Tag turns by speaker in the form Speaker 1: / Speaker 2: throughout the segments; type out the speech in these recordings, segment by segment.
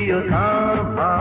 Speaker 1: দিও সাফা।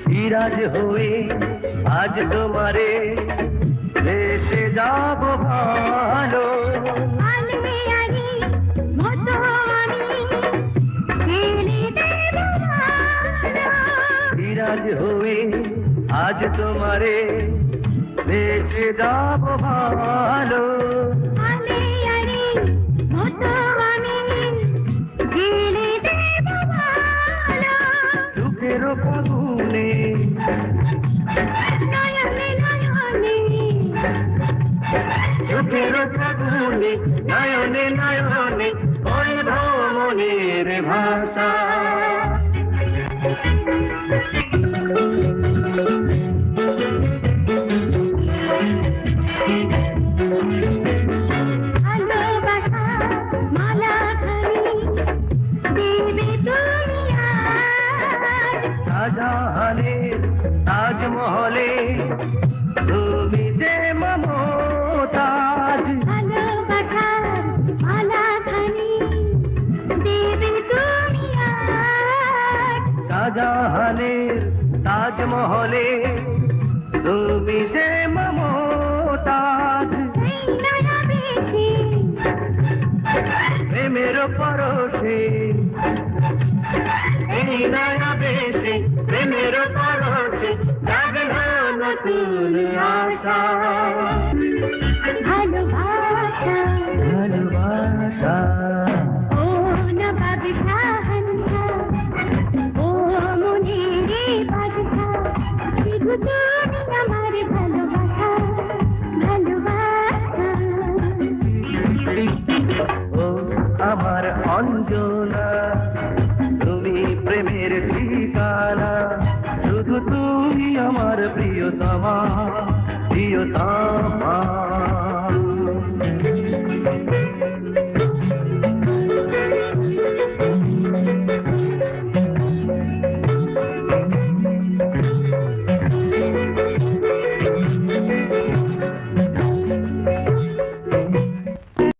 Speaker 1: সিরাজ হয়ে আজ তোমারে দেশে যাব ভালো। সিরাজ হয়ে আজ তোমারে দেশে যাব ভালো। সুখের ফাগুনে সুখের ফাগুনে নয়নে নয়নে ওই ভ্রমণের ভাষা। শাহজাহানের তাজমহলে তুমি যে মমতাজ। শাহজাহানের তাজমহলে তুমি যে মমতাজ। প্রেমের পরশে এই নয়া বেশে প্রেমের পরশে জাগলো নতুন আশা।
Speaker 2: ভালোবাসা
Speaker 1: ভালোবাসা
Speaker 2: ও নবাব শাহনশাহ, ও মনেরে বাদশা, শুধু